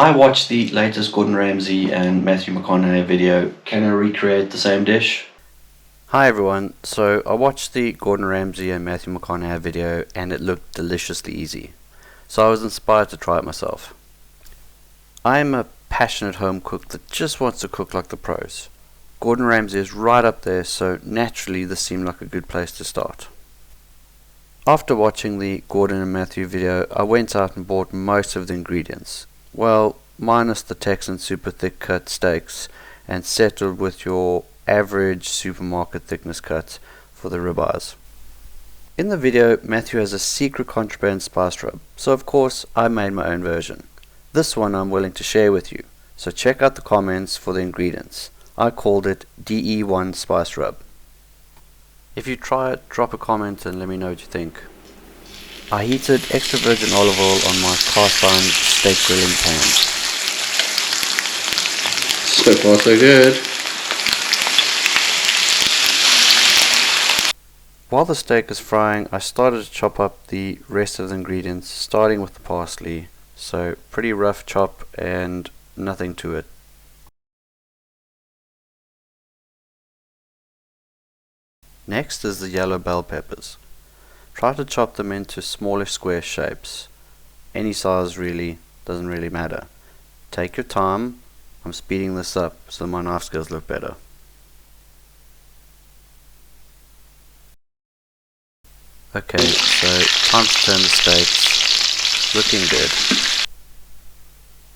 I watched the latest Gordon Ramsay and Matthew McConaughey video. Can I recreate the same dish? Hi everyone, so I watched the Gordon Ramsay and Matthew McConaughey video and it looked deliciously easy. So I was inspired to try it myself. I am a passionate home cook that just wants to cook like the pros. Gordon Ramsay is right up there, so naturally this seemed like a good place to start. After watching the Gordon and Matthew video, I went out and bought most of the ingredients. Well, minus the Texan super thick cut steaks, and settled with your average supermarket thickness cut for the ribeyes. In the video, Matthew has a secret contraband spice rub, so of course I made my own version. This one I'm willing to share with you, so check out the comments for the ingredients. I called it DE1 spice rub. If you try it, drop a comment and let me know what you think. I heated extra virgin olive oil on my cast iron steak grilling pan. So far so good. While the steak is frying, I started to chop up the rest of the ingredients, starting with the parsley. So pretty rough chop and nothing to it. Next is the yellow bell peppers. Try to chop them into smallish square shapes. Any size really, doesn't really matter. Take your time. I'm speeding this up so my knife skills look better. Okay, so time to turn the steaks. Looking good.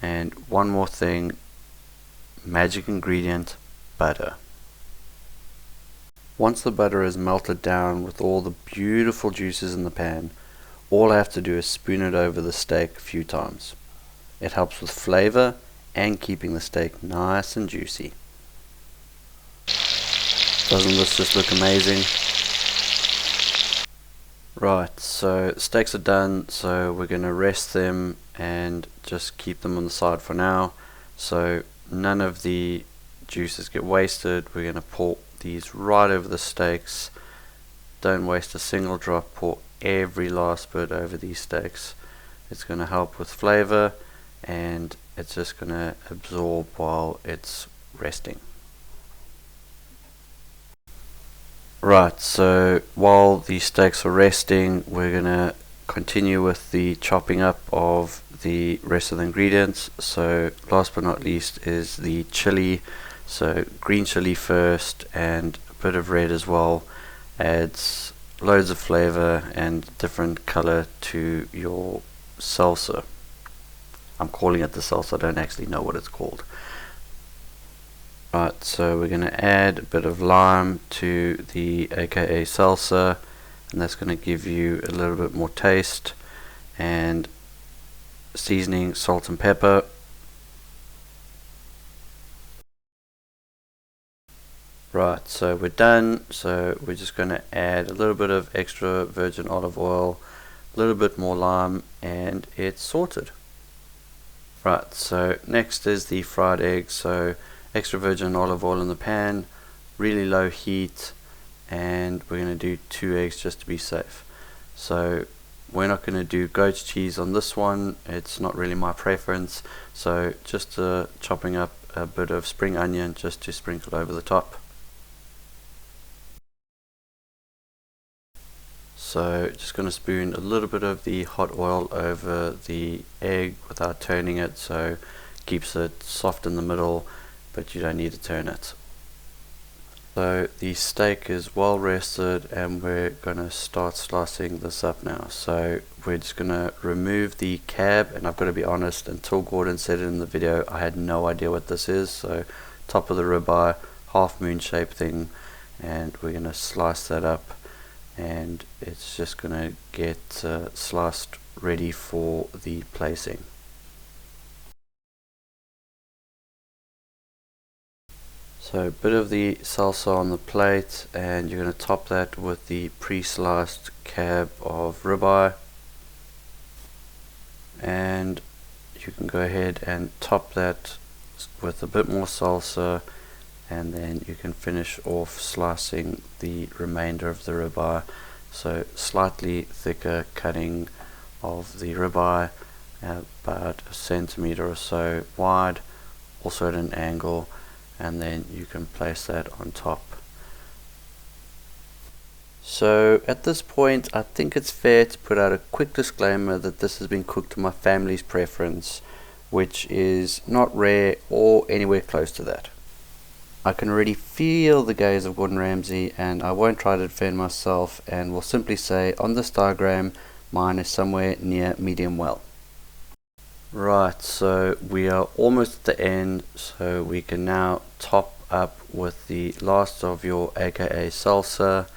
And one more thing, magic ingredient, butter. Once the butter is melted down with all the beautiful juices in the pan, all I have to do is spoon it over the steak a few times. It helps with flavor and keeping the steak nice and juicy. Doesn't this just look amazing? Right, so steaks are done, so we're going to rest them and just keep them on the side for now, so none of the juices get wasted. We're going to pour these right over the steaks. Don't waste a single drop, pour every last bit over these steaks. It's going to help with flavor and it's just going to absorb while it's resting. Right, so while the steaks are resting, we're going to continue with the chopping up of the rest of the ingredients. So last but not least is the chili. So green chili first and a bit of red as well. Adds loads of flavor and different color to your salsa. I'm calling it the salsa, I don't actually know what it's called. Right, so we're going to add a bit of lime to the aka salsa, and that's going to give you a little bit more taste, and seasoning, salt and pepper. Right, so we're done, so we're just going to add a little bit of extra virgin olive oil, a little bit more lime, and it's sorted. Right, so next is the fried eggs. So extra virgin olive oil in the pan, really low heat, and we're going to do 2 eggs just to be safe. So we're not going to do goat's cheese on this one, it's not really my preference, so just chopping up a bit of spring onion just to sprinkle over the top. So just going to spoon a little bit of the hot oil over the egg without turning it, so keeps it soft in the middle, but you don't need to turn it. So the steak is well rested and we're going to start slicing this up now. So we're just going to remove the cab, and I've got to be honest, until Gordon said it in the video I had no idea what this is. So top of the ribeye, half moon shaped thing, and we're going to slice that up, and it's just going to get sliced ready for the placing. So a bit of the salsa on the plate, and you're going to top that with the pre-sliced cab of ribeye, and you can go ahead and top that with a bit more salsa, and then you can finish off slicing the remainder of the ribeye. So slightly thicker cutting of the ribeye, about a centimeter or so wide, also at an angle, and then you can place that on top. So at this point, I think it's fair to put out a quick disclaimer that this has been cooked to my family's preference, which is not rare or anywhere close to that. I can already feel the gaze of Gordon Ramsay, and I won't try to defend myself, and will simply say on this diagram mine is somewhere near medium well. Right, so we are almost at the end, so we can now top up with the last of your aka salsa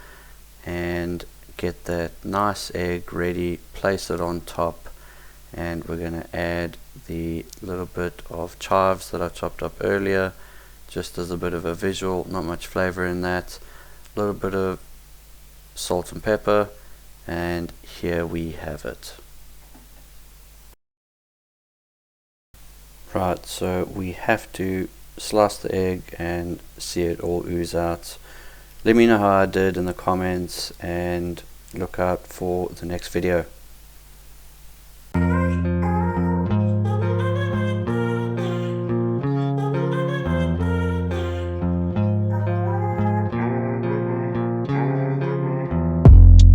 and get that nice egg ready, place it on top, and we're going to add the little bit of chives that I chopped up earlier, just as a bit of a visual, not much flavor in that, a little bit of salt and pepper, and here we have it. Right, so we have to slice the egg and see it all ooze out. Let me know how I did in the comments, and look out for the next video.